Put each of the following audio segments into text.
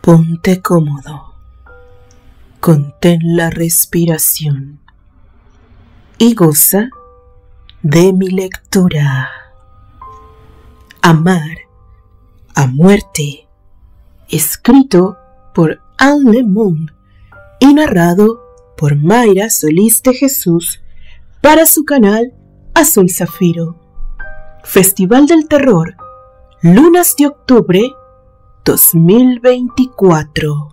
Ponte cómodo, contén la respiración y goza de mi lectura. Amar a muerte, escrito por Anne Lemon y narrado por Mayra Solís de Jesús para su canal Azul Zafiro. Festival del Terror, Lunas de Octubre 2024.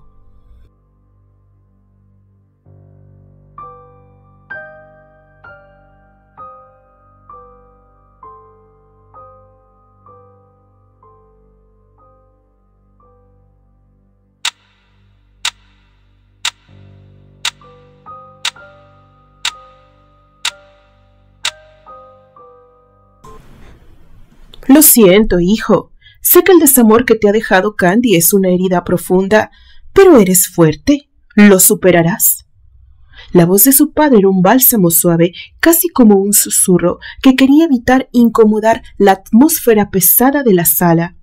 Lo siento, hijo. Sé que el desamor que te ha dejado Candy es una herida profunda, pero eres fuerte. Lo superarás. La voz de su padre era un bálsamo suave, casi como un susurro, que quería evitar incomodar la atmósfera pesada de la sala.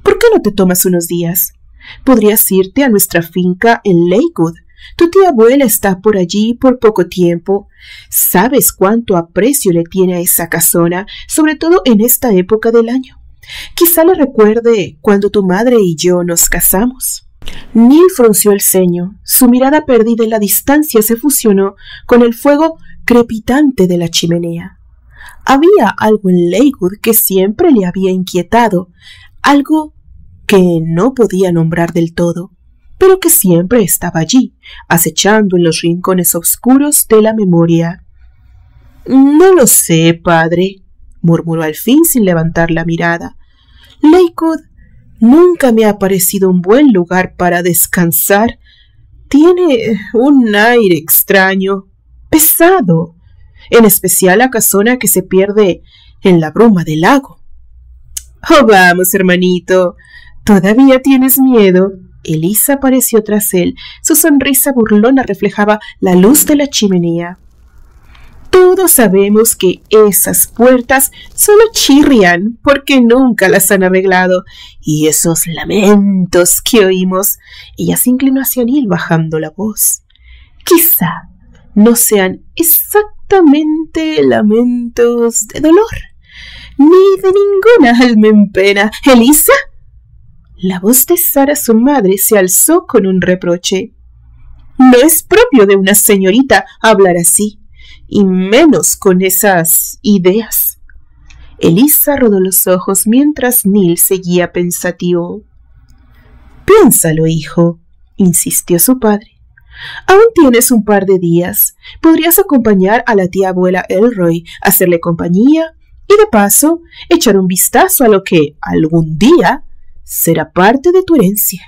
¿Por qué no te tomas unos días? Podrías irte a nuestra finca en Lakewood. Tu tía abuela está por allí por poco tiempo. Sabes cuánto aprecio le tiene a esa casona, sobre todo en esta época del año. Quizá le recuerde cuando tu madre y yo nos casamos. Neil frunció el ceño. Su mirada perdida en la distancia se fusionó con el fuego crepitante de la chimenea. Había algo en Lakewood que siempre le había inquietado, algo que no podía nombrar del todo, pero que siempre estaba allí, acechando en los rincones oscuros de la memoria. No lo sé, padre, murmuró al fin sin levantar la mirada. Lakewood nunca me ha parecido un buen lugar para descansar. Tiene un aire extraño, pesado, en especial la casona que se pierde en la bruma del lago. Oh, vamos, hermanito, ¿todavía tienes miedo? Elisa apareció tras él. Su sonrisa burlona reflejaba la luz de la chimenea. Todos sabemos que esas puertas solo chirrian porque nunca las han arreglado. Y esos lamentos que oímos. Ella se inclinó hacia Neil bajando la voz. Quizá no sean exactamente lamentos de dolor, ni de ninguna alma en pena. ¿Elisa? La voz de Sara, su madre, se alzó con un reproche. No es propio de una señorita hablar así, y menos con esas ideas. Elisa rodó los ojos mientras Neil seguía pensativo. Piénsalo, hijo, insistió su padre. Aún tienes un par de días. Podrías acompañar a la tía abuela Elroy, hacerle compañía y de paso echar un vistazo a lo que algún día será parte de tu herencia.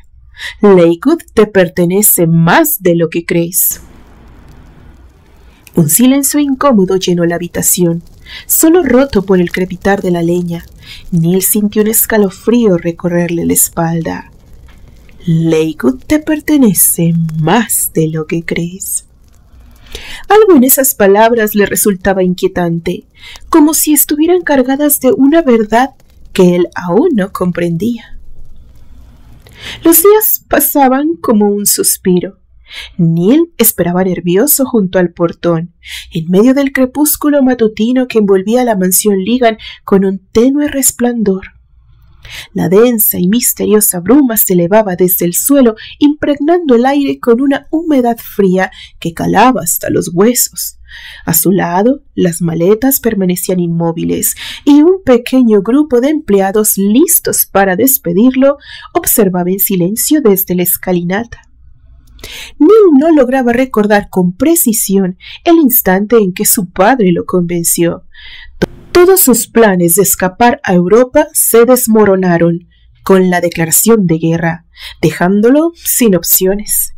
Lakewood te pertenece más de lo que crees. Un silencio incómodo llenó la habitación, solo roto por el crepitar de la leña. Neil sintió un escalofrío recorrerle la espalda. Lakewood te pertenece más de lo que crees. Algo en esas palabras le resultaba inquietante, como si estuvieran cargadas de una verdad que él aún no comprendía. Los días pasaban como un suspiro. Neil esperaba nervioso junto al portón, en medio del crepúsculo matutino que envolvía la mansión Ligan con un tenue resplandor. La densa y misteriosa bruma se elevaba desde el suelo, impregnando el aire con una humedad fría que calaba hasta los huesos. A su lado, las maletas permanecían inmóviles y un pequeño grupo de empleados listos para despedirlo observaba en silencio desde la escalinata. Neil no lograba recordar con precisión el instante en que su padre lo convenció. Todos sus planes de escapar a Europa se desmoronaron con la declaración de guerra, dejándolo sin opciones.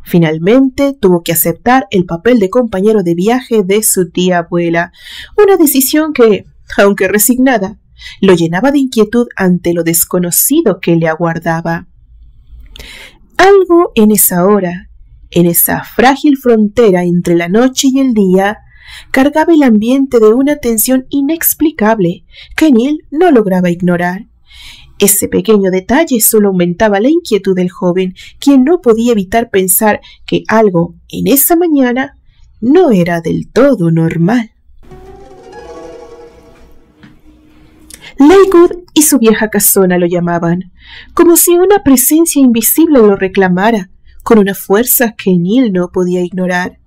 Finalmente tuvo que aceptar el papel de compañero de viaje de su tía abuela, una decisión que, aunque resignada, lo llenaba de inquietud ante lo desconocido que le aguardaba. Algo en esa hora, en esa frágil frontera entre la noche y el día, cargaba el ambiente de una tensión inexplicable que Neil no lograba ignorar. Ese pequeño detalle solo aumentaba la inquietud del joven, quien no podía evitar pensar que algo en esa mañana no era del todo normal. Lakewood y su vieja casona lo llamaban, como si una presencia invisible lo reclamara, con una fuerza que Neil no podía ignorar.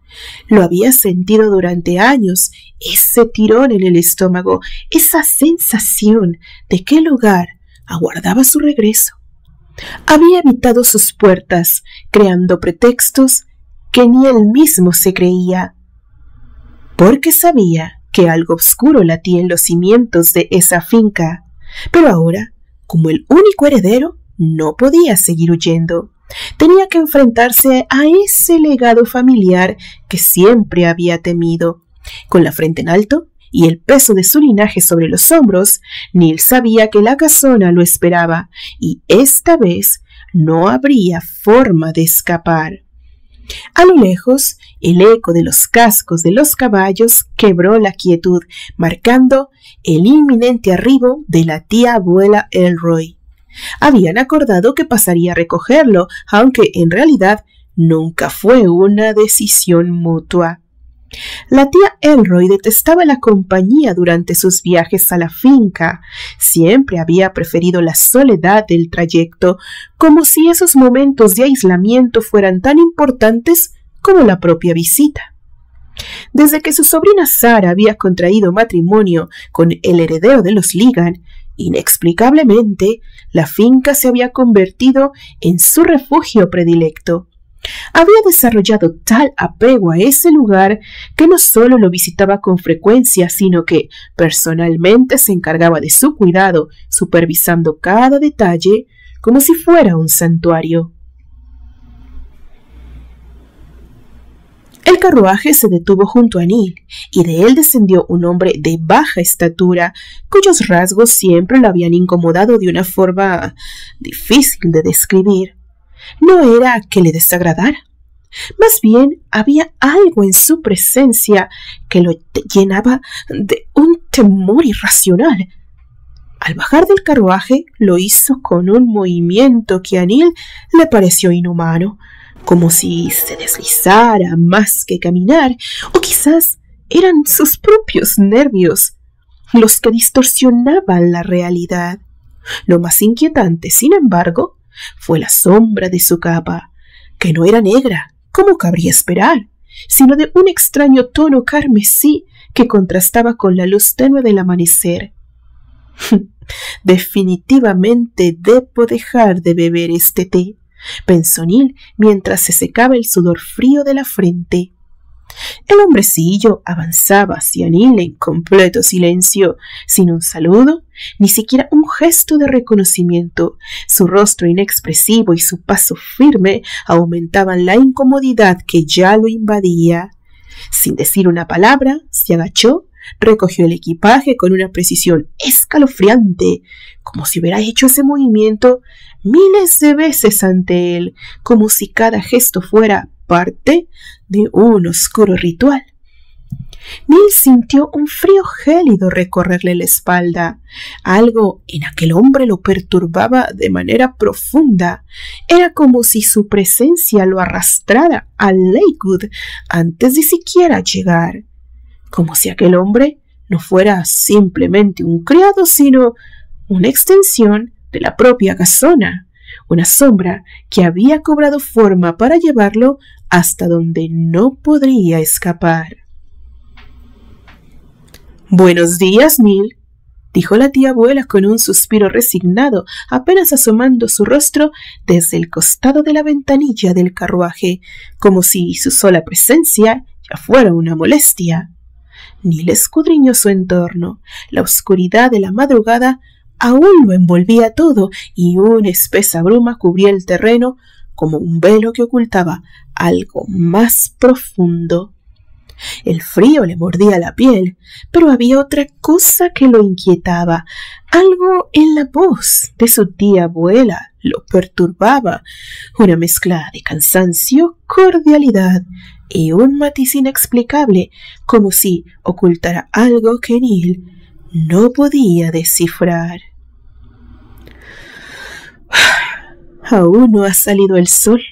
Lo había sentido durante años, ese tirón en el estómago, esa sensación de que el hogar aguardaba su regreso. Había evitado sus puertas, creando pretextos que ni él mismo se creía, porque sabía que algo oscuro latía en los cimientos de esa finca, pero ahora, como el único heredero, no podía seguir huyendo. Tenía que enfrentarse a ese legado familiar que siempre había temido. Con la frente en alto y el peso de su linaje sobre los hombros, Neil sabía que la casona lo esperaba y esta vez no habría forma de escapar. A lo lejos, el eco de los cascos de los caballos quebró la quietud, marcando el inminente arribo de la tía abuela Elroy. Habían acordado que pasaría a recogerlo, aunque en realidad nunca fue una decisión mutua. La tía Elroy detestaba la compañía durante sus viajes a la finca. Siempre había preferido la soledad del trayecto, como si esos momentos de aislamiento fueran tan importantes como la propia visita. Desde que su sobrina Sarah había contraído matrimonio con el heredero de los Ligan, inexplicablemente, la finca se había convertido en su refugio predilecto. Había desarrollado tal apego a ese lugar que no solo lo visitaba con frecuencia, sino que personalmente se encargaba de su cuidado, supervisando cada detalle como si fuera un santuario. El carruaje se detuvo junto a Neil, y de él descendió un hombre de baja estatura, cuyos rasgos siempre lo habían incomodado de una forma difícil de describir. No era que le desagradara, más bien había algo en su presencia que lo llenaba de un temor irracional. Al bajar del carruaje lo hizo con un movimiento que a Neil le pareció inhumano, como si se deslizara más que caminar, o quizás eran sus propios nervios los que distorsionaban la realidad. Lo más inquietante, sin embargo, fue la sombra de su capa, que no era negra, como cabría esperar, sino de un extraño tono carmesí que contrastaba con la luz tenue del amanecer. Definitivamente debo dejar de beber este té, pensó Neil mientras se secaba el sudor frío de la frente. El hombrecillo avanzaba hacia Neil en completo silencio, sin un saludo, ni siquiera un gesto de reconocimiento. Su rostro inexpresivo y su paso firme aumentaban la incomodidad que ya lo invadía. Sin decir una palabra, se agachó, recogió el equipaje con una precisión escalofriante, como si hubiera hecho ese movimiento miles de veces ante él, como si cada gesto fuera parte de un oscuro ritual. Neil sintió un frío gélido recorrerle la espalda. Algo en aquel hombre lo perturbaba de manera profunda. Era como si su presencia lo arrastrara a Lakewood antes de siquiera llegar. Como si aquel hombre no fuera simplemente un criado, sino una extensión de la propia casona, una sombra que había cobrado forma para llevarlo hasta donde no podría escapar. «Buenos días, Neil», dijo la tía abuela con un suspiro resignado, apenas asomando su rostro desde el costado de la ventanilla del carruaje, como si su sola presencia ya fuera una molestia. Neil escudriñó su entorno. La oscuridad de la madrugada aún lo envolvía todo y una espesa bruma cubría el terreno como un velo que ocultaba algo más profundo. El frío le mordía la piel, pero había otra cosa que lo inquietaba. Algo en la voz de su tía abuela lo perturbaba, una mezcla de cansancio, cordialidad y un matiz inexplicable, como si ocultara algo que Neil no podía descifrar. «Aún no ha salido el sol»,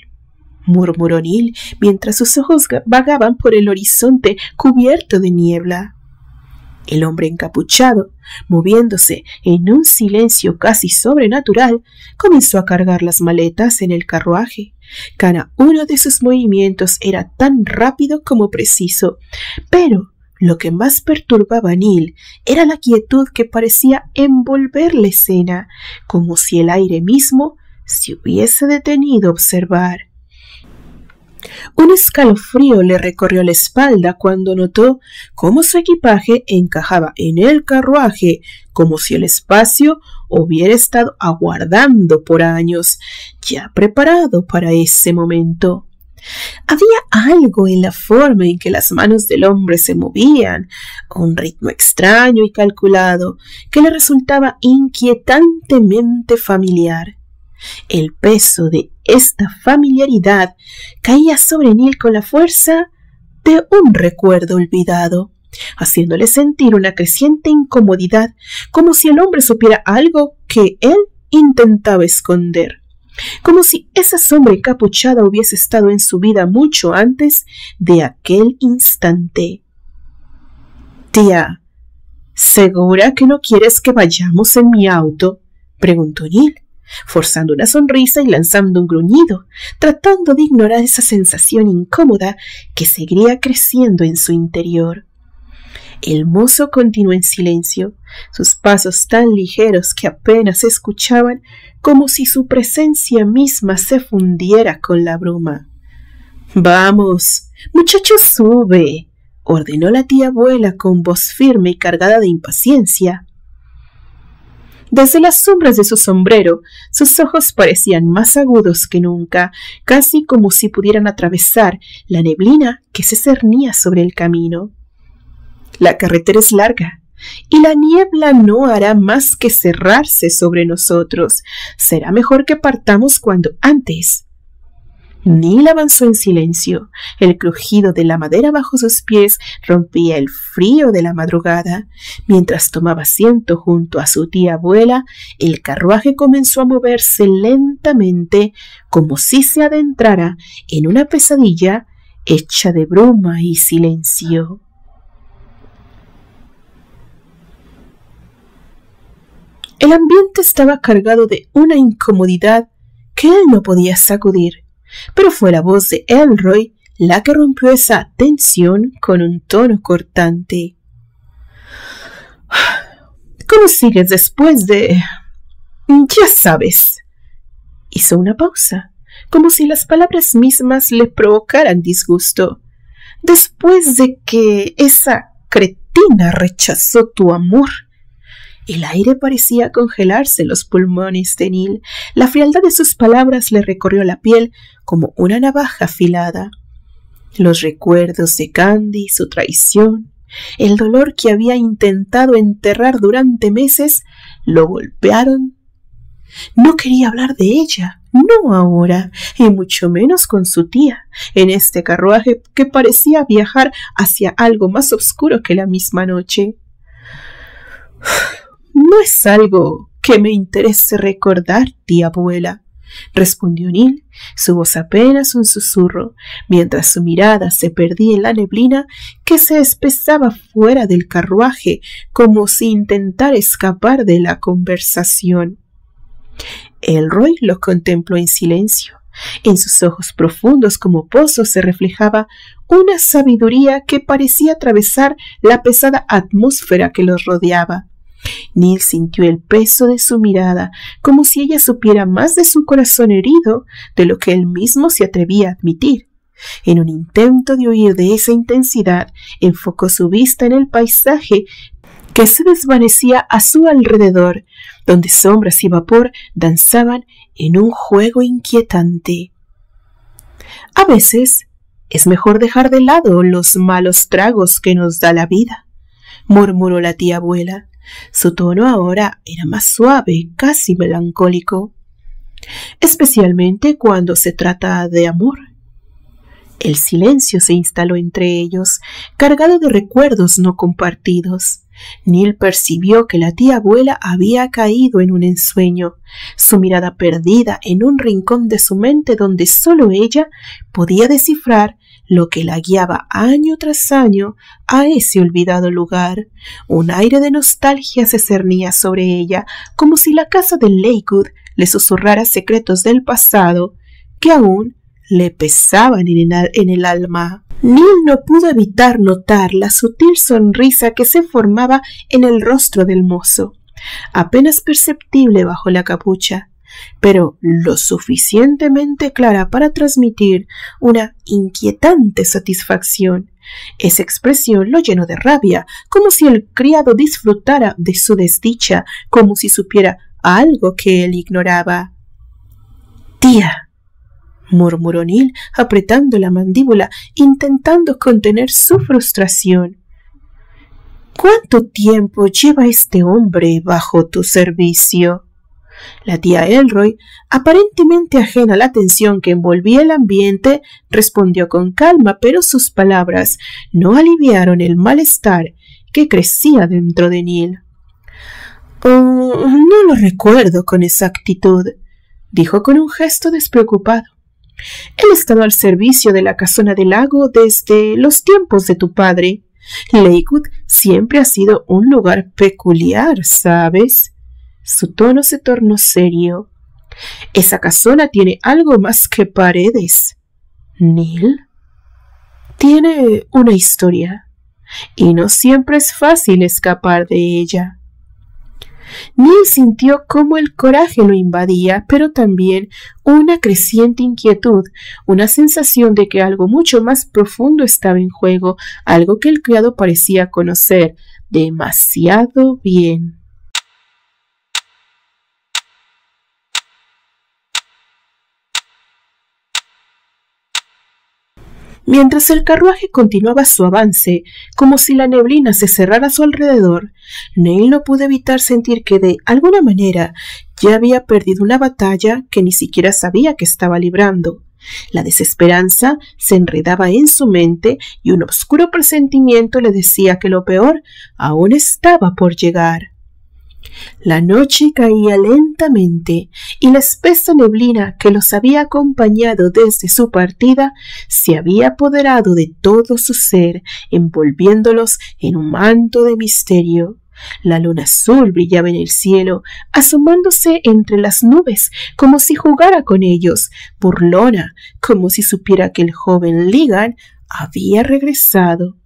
murmuró Neil mientras sus ojos vagaban por el horizonte cubierto de niebla. El hombre encapuchado, moviéndose en un silencio casi sobrenatural, comenzó a cargar las maletas en el carruaje. Cada uno de sus movimientos era tan rápido como preciso, pero lo que más perturbaba a Neil era la quietud que parecía envolver la escena, como si el aire mismo se hubiese detenido a observar. Un escalofrío le recorrió la espalda cuando notó cómo su equipaje encajaba en el carruaje, como si el espacio hubiera estado aguardando por años, ya preparado para ese momento. Había algo en la forma en que las manos del hombre se movían, un ritmo extraño y calculado, que le resultaba inquietantemente familiar. El peso de esta familiaridad caía sobre Neil con la fuerza de un recuerdo olvidado, haciéndole sentir una creciente incomodidad, como si el hombre supiera algo que él intentaba esconder, como si esa sombra encapuchada hubiese estado en su vida mucho antes de aquel instante. «Tía, ¿segura que no quieres que vayamos en mi auto?», preguntó Neil, forzando una sonrisa y lanzando un gruñido, tratando de ignorar esa sensación incómoda que seguía creciendo en su interior. El mozo continuó en silencio, sus pasos tan ligeros que apenas se escuchaban, como si su presencia misma se fundiera con la bruma. «Vamos, muchacho, sube», ordenó la tía abuela con voz firme y cargada de impaciencia. Desde las sombras de su sombrero, sus ojos parecían más agudos que nunca, casi como si pudieran atravesar la neblina que se cernía sobre el camino. La carretera es larga, y la niebla no hará más que cerrarse sobre nosotros. Será mejor que partamos cuanto antes. Neil avanzó en silencio. El crujido de la madera bajo sus pies rompía el frío de la madrugada. Mientras tomaba asiento junto a su tía abuela, el carruaje comenzó a moverse lentamente, como si se adentrara en una pesadilla hecha de bruma y silencio. El ambiente estaba cargado de una incomodidad que él no podía sacudir, pero fue la voz de Elroy la que rompió esa tensión con un tono cortante. «¿Cómo sigues después de...? Ya sabes». Hizo una pausa, como si las palabras mismas le provocaran disgusto. «Después de que esa cretina rechazó tu amor». El aire parecía congelarse en los pulmones de Neil. La frialdad de sus palabras le recorrió la piel como una navaja afilada. Los recuerdos de Candy, su traición, el dolor que había intentado enterrar durante meses, lo golpearon. No quería hablar de ella, no ahora, y mucho menos con su tía, en este carruaje que parecía viajar hacia algo más oscuro que la misma noche. «No es algo que me interese recordar, tía abuela», respondió Neil, su voz apenas un susurro, mientras su mirada se perdía en la neblina que se espesaba fuera del carruaje, como si intentara escapar de la conversación. Elroy lo contempló en silencio. En sus ojos profundos como pozos se reflejaba una sabiduría que parecía atravesar la pesada atmósfera que los rodeaba. Neil sintió el peso de su mirada, como si ella supiera más de su corazón herido de lo que él mismo se atrevía a admitir. En un intento de huir de esa intensidad, enfocó su vista en el paisaje que se desvanecía a su alrededor, donde sombras y vapor danzaban en un juego inquietante. «A veces es mejor dejar de lado los malos tragos que nos da la vida», murmuró la tía abuela. Su tono ahora era más suave, casi melancólico. especialmente cuando se trata de amor. El silencio se instaló entre ellos, cargado de recuerdos no compartidos. Neil percibió que la tía abuela había caído en un ensueño, su mirada perdida en un rincón de su mente donde solo ella podía descifrar lo que la guiaba año tras año a ese olvidado lugar. Un aire de nostalgia se cernía sobre ella, como si la casa de Lakewood le susurrara secretos del pasado que aún le pesaban en el alma. Neil no pudo evitar notar la sutil sonrisa que se formaba en el rostro del mozo, apenas perceptible bajo la capucha, pero lo suficientemente clara para transmitir una inquietante satisfacción. Esa expresión lo llenó de rabia, como si el criado disfrutara de su desdicha, como si supiera algo que él ignoraba. «Tía», murmuró Neil, apretando la mandíbula, intentando contener su frustración. «¿Cuánto tiempo lleva este hombre bajo tu servicio?» La tía Elroy, aparentemente ajena a la tensión que envolvía el ambiente, respondió con calma, pero sus palabras no aliviaron el malestar que crecía dentro de Neil. No lo recuerdo con exactitud», dijo con un gesto despreocupado. «Él ha estado al servicio de la casona del lago desde los tiempos de tu padre. Lakewood siempre ha sido un lugar peculiar, ¿sabes?» Su tono se tornó serio. «Esa casona tiene algo más que paredes, Neil. Tiene una historia, y no siempre es fácil escapar de ella». Neil sintió cómo el coraje lo invadía, pero también una creciente inquietud, una sensación de que algo mucho más profundo estaba en juego, algo que el criado parecía conocer demasiado bien. Mientras el carruaje continuaba su avance, como si la neblina se cerrara a su alrededor, Neil no pudo evitar sentir que de alguna manera ya había perdido una batalla que ni siquiera sabía que estaba librando. La desesperanza se enredaba en su mente y un oscuro presentimiento le decía que lo peor aún estaba por llegar. La noche caía lentamente y la espesa neblina que los había acompañado desde su partida se había apoderado de todo su ser, envolviéndolos en un manto de misterio. La luna azul brillaba en el cielo, asomándose entre las nubes como si jugara con ellos, burlona, como si supiera que el joven Ligan había regresado.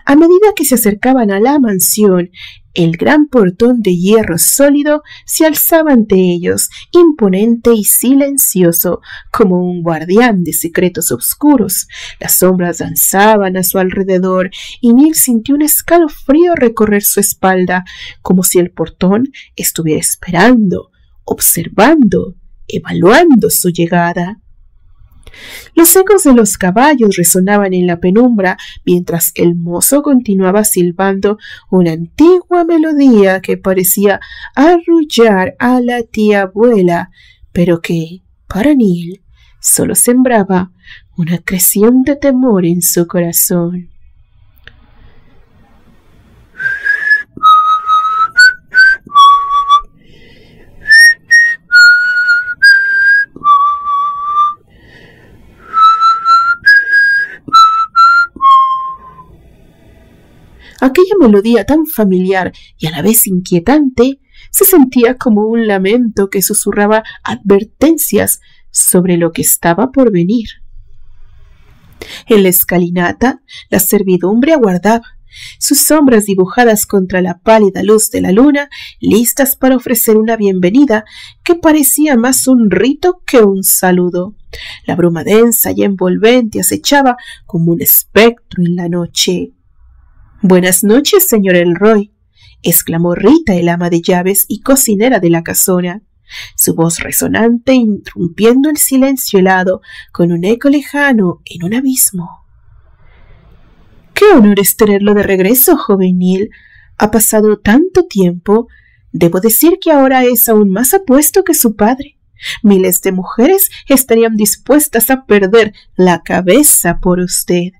A medida que se acercaban a la mansión, el gran portón de hierro sólido se alzaba ante ellos, imponente y silencioso, como un guardián de secretos oscuros. Las sombras danzaban a su alrededor y Neil sintió un escalofrío recorrer su espalda, como si el portón estuviera esperando, observando, evaluando su llegada. Los ecos de los caballos resonaban en la penumbra mientras el mozo continuaba silbando una antigua melodía que parecía arrullar a la tía abuela, pero que, para Neil, solo sembraba una creciente temor en su corazón. Aquella melodía tan familiar y a la vez inquietante se sentía como un lamento que susurraba advertencias sobre lo que estaba por venir. En la escalinata, la servidumbre aguardaba, sus sombras dibujadas contra la pálida luz de la luna, listas para ofrecer una bienvenida que parecía más un rito que un saludo. La bruma densa y envolvente acechaba como un espectro en la noche. «Buenas noches, señor Elroy», exclamó Rita, el ama de llaves y cocinera de la casona, su voz resonante interrumpiendo el silencio helado con un eco lejano en un abismo. «Qué honor es tenerlo de regreso, joven Neil. Ha pasado tanto tiempo. Debo decir que ahora es aún más apuesto que su padre. Miles de mujeres estarían dispuestas a perder la cabeza por usted.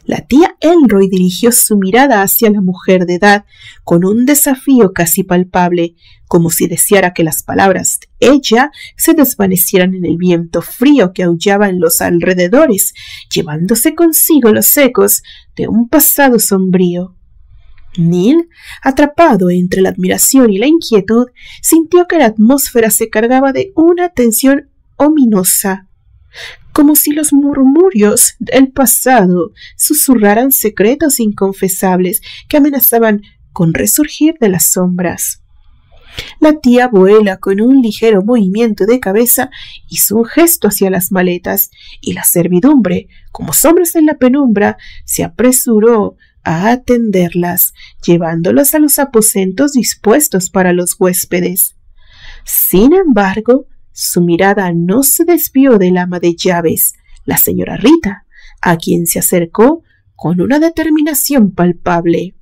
La tía Elroy dirigió su mirada hacia la mujer de edad con un desafío casi palpable, como si deseara que las palabras de ella se desvanecieran en el viento frío que aullaba en los alrededores, llevándose consigo los ecos de un pasado sombrío. Neil, atrapado entre la admiración y la inquietud, sintió que la atmósfera se cargaba de una tensión ominosa, como si los murmullos del pasado susurraran secretos inconfesables que amenazaban con resurgir de las sombras. La tía abuela, con un ligero movimiento de cabeza, hizo un gesto hacia las maletas, y la servidumbre, como sombras en la penumbra, se apresuró a atenderlas, llevándolas a los aposentos dispuestos para los huéspedes. Sin embargo, su mirada no se desvió del ama de llaves, la señora Rita, a quien se acercó con una determinación palpable.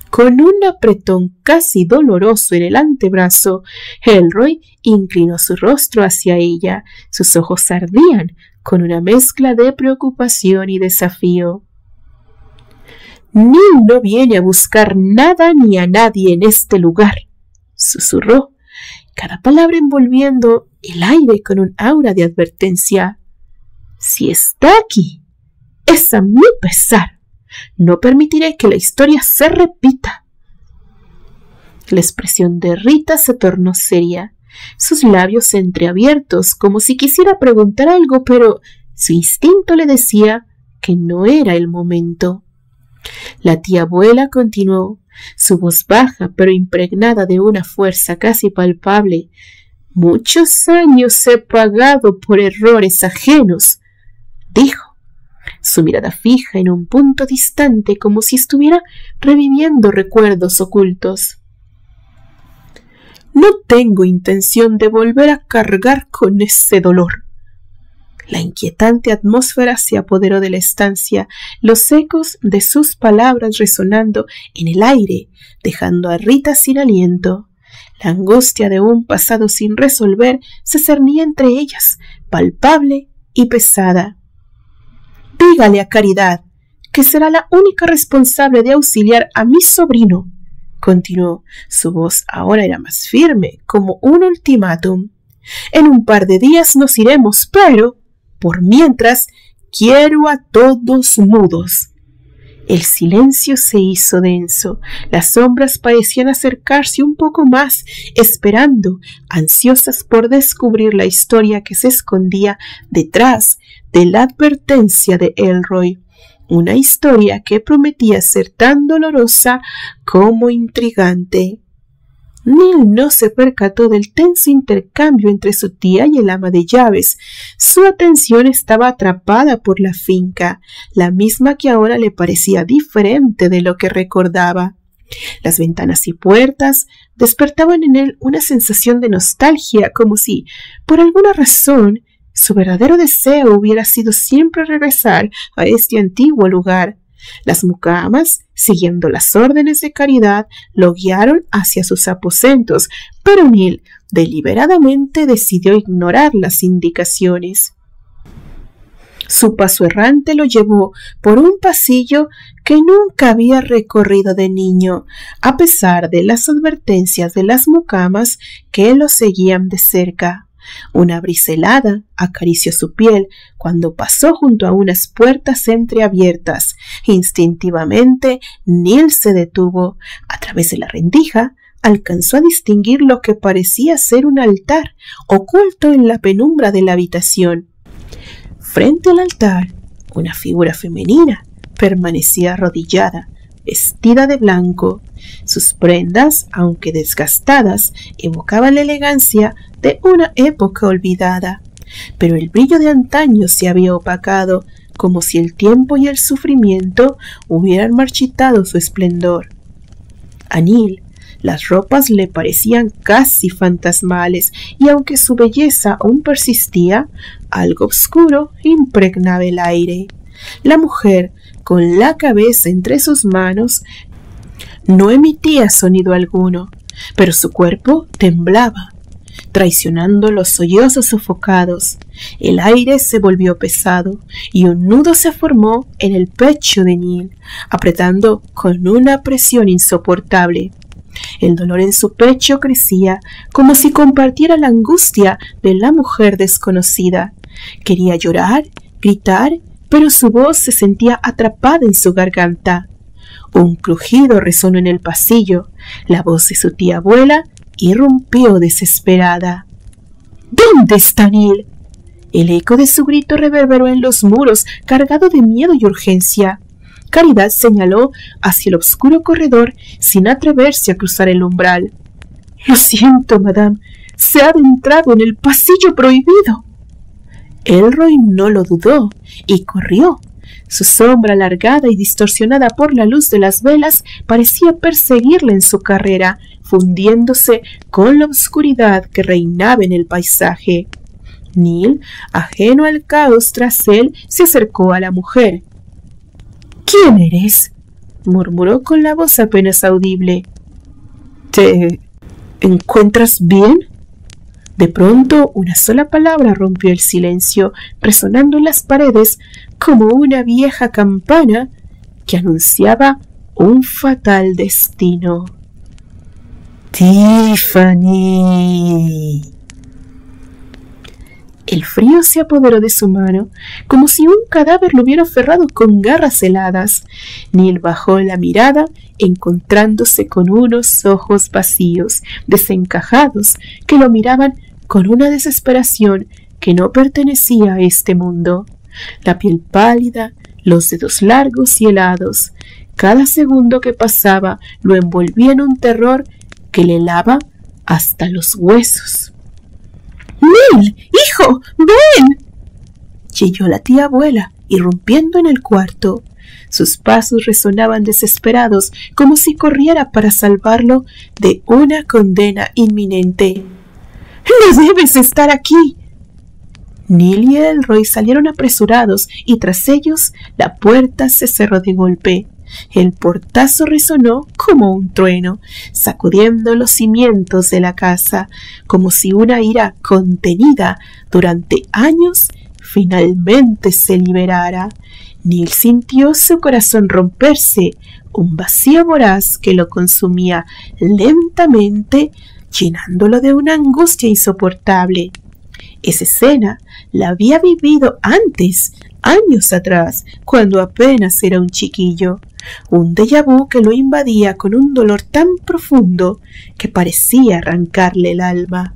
Con un apretón casi doloroso en el antebrazo, Elroy inclinó su rostro hacia ella. Sus ojos ardían con una mezcla de preocupación y desafío. «Neil no viene a buscar nada ni a nadie en este lugar», susurró, cada palabra envolviendo el aire con un aura de advertencia. «Si está aquí, es a mi pesar. No permitiré que la historia se repita». La expresión de Rita se tornó seria, sus labios entreabiertos como si quisiera preguntar algo, pero su instinto le decía que no era el momento. La tía abuela continuó, su voz baja pero impregnada de una fuerza casi palpable. «Muchos años he pagado por errores ajenos», dijo, su mirada fija en un punto distante como si estuviera reviviendo recuerdos ocultos. «No tengo intención de volver a cargar con ese dolor». La inquietante atmósfera se apoderó de la estancia, los ecos de sus palabras resonando en el aire, dejando a Rita sin aliento. La angustia de un pasado sin resolver se cernía entre ellas, palpable y pesada. «Dígale a Caridad que será la única responsable de auxiliar a mi sobrino», continuó. Su voz ahora era más firme, como un ultimátum. «En un par de días nos iremos, pero por mientras quiero a todos mudos». El silencio se hizo denso. Las sombras parecían acercarse un poco más, esperando, ansiosas por descubrir la historia que se escondía detrás de la advertencia de Elroy. Una historia que prometía ser tan dolorosa como intrigante. Neil no se percató del tenso intercambio entre su tía y el ama de llaves. Su atención estaba atrapada por la finca, la misma que ahora le parecía diferente de lo que recordaba. Las ventanas y puertas despertaban en él una sensación de nostalgia, como si, por alguna razón, su verdadero deseo hubiera sido siempre regresar a este antiguo lugar. Las mucamas, siguiendo las órdenes de Caridad, lo guiaron hacia sus aposentos, pero Neil deliberadamente decidió ignorar las indicaciones. Su paso errante lo llevó por un pasillo que nunca había recorrido de niño, a pesar de las advertencias de las mucamas que lo seguían de cerca. Una brisa helada acarició su piel cuando pasó junto a unas puertas entreabiertas. Instintivamente, Neil se detuvo. A través de la rendija, alcanzó a distinguir lo que parecía ser un altar, oculto en la penumbra de la habitación. Frente al altar, una figura femenina permanecía arrodillada, vestida de blanco. Sus prendas, aunque desgastadas, evocaban la elegancia de una época olvidada, pero el brillo de antaño se había opacado, como si el tiempo y el sufrimiento hubieran marchitado su esplendor. A Neil las ropas le parecían casi fantasmales, y aunque su belleza aún persistía, algo oscuro impregnaba el aire. La mujer, con la cabeza entre sus manos, no emitía sonido alguno, pero su cuerpo temblaba. traicionando los sollozos sofocados. El aire se volvió pesado y un nudo se formó en el pecho de Neil, apretando con una presión insoportable. El dolor en su pecho crecía como si compartiera la angustia de la mujer desconocida. Quería llorar, gritar, pero su voz se sentía atrapada en su garganta. Un crujido resonó en el pasillo. La voz de su tía abuela irrumpió desesperada. ¿Dónde está Neil? El eco de su grito reverberó en los muros, cargado de miedo y urgencia. Caridad señaló hacia el oscuro corredor sin atreverse a cruzar el umbral. «Lo siento, madame, se ha adentrado en el pasillo prohibido». Elroy no lo dudó y corrió. Su sombra alargada y distorsionada por la luz de las velas parecía perseguirle en su carrera, fundiéndose con la oscuridad que reinaba en el paisaje. Neil, ajeno al caos tras él, se acercó a la mujer. «¿Quién eres?», murmuró con la voz apenas audible. «¿Te encuentras bien?». De pronto, una sola palabra rompió el silencio, resonando en las paredes como una vieja campana que anunciaba un fatal destino. «Tiffany». El frío se apoderó de su mano, como si un cadáver lo hubiera aferrado con garras heladas. Neil bajó la mirada, encontrándose con unos ojos vacíos, desencajados, que lo miraban con una desesperación que no pertenecía a este mundo. La piel pálida, los dedos largos y helados. Cada segundo que pasaba lo envolvía en un terror que le helaba hasta los huesos. «¡Neil, hijo, ven!», chilló la tía abuela, irrumpiendo en el cuarto. Sus pasos resonaban desesperados, como si corriera para salvarlo de una condena inminente. «¡No debes estar aquí!». Neil y Elroy salieron apresurados y tras ellos la puerta se cerró de golpe. El portazo resonó como un trueno, sacudiendo los cimientos de la casa, como si una ira contenida durante años finalmente se liberara. Neil sintió su corazón romperse, un vacío voraz que lo consumía lentamente, llenándolo de una angustia insoportable. Esa escena la había vivido antes, años atrás, cuando apenas era un chiquillo. Un déjà vu que lo invadía con un dolor tan profundo que parecía arrancarle el alma.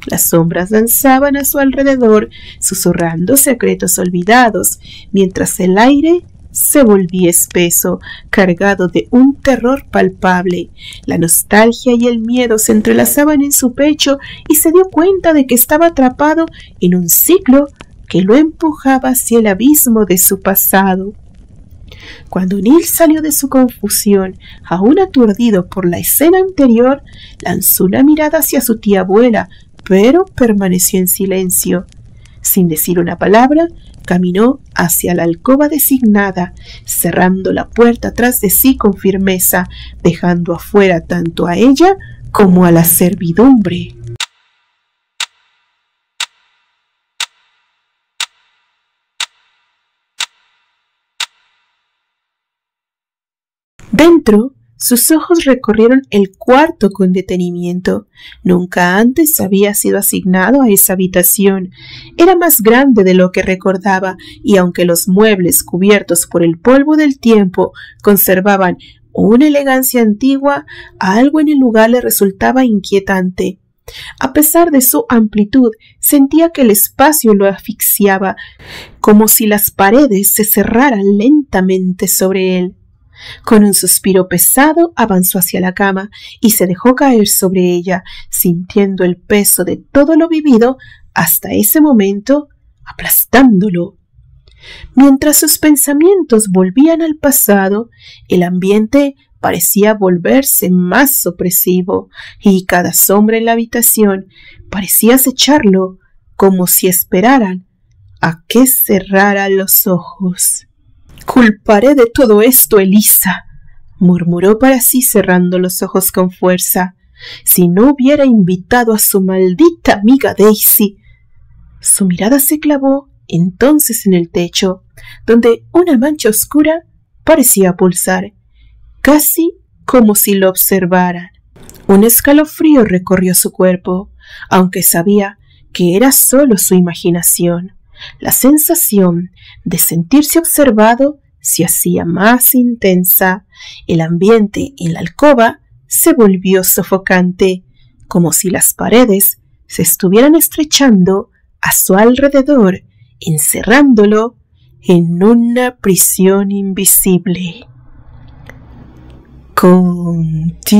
Las sombras danzaban a su alrededor, susurrando secretos olvidados, mientras el aire se volvía espeso, cargado de un terror palpable. La nostalgia y el miedo se entrelazaban en su pecho y se dio cuenta de que estaba atrapado en un ciclo que lo empujaba hacia el abismo de su pasado. Cuando Neil salió de su confusión, aún aturdido por la escena anterior, lanzó una mirada hacia su tía abuela, pero permaneció en silencio. Sin decir una palabra, caminó hacia la alcoba designada, cerrando la puerta tras de sí con firmeza, dejando afuera tanto a ella como a la servidumbre. Dentro, sus ojos recorrieron el cuarto con detenimiento. Nunca antes había sido asignado a esa habitación. Era más grande de lo que recordaba, y aunque los muebles cubiertos por el polvo del tiempo conservaban una elegancia antigua, algo en el lugar le resultaba inquietante. A pesar de su amplitud, sentía que el espacio lo asfixiaba, como si las paredes se cerraran lentamente sobre él. Con un suspiro pesado avanzó hacia la cama y se dejó caer sobre ella, sintiendo el peso de todo lo vivido hasta ese momento, aplastándolo. Mientras sus pensamientos volvían al pasado, el ambiente parecía volverse más opresivo y cada sombra en la habitación parecía acecharlo, como si esperaran a que cerrara los ojos. «Culparé de todo esto, Elisa», murmuró para sí cerrando los ojos con fuerza. si no hubiera invitado a su maldita amiga Daisy. Su mirada se clavó entonces en el techo, donde una mancha oscura parecía pulsar, casi como si lo observaran. Un escalofrío recorrió su cuerpo, aunque sabía que era solo su imaginación. La sensación de sentirse observado se hacía más intensa. El ambiente en la alcoba se volvió sofocante, como si las paredes se estuvieran estrechando a su alrededor, encerrándolo en una prisión invisible. Continuará.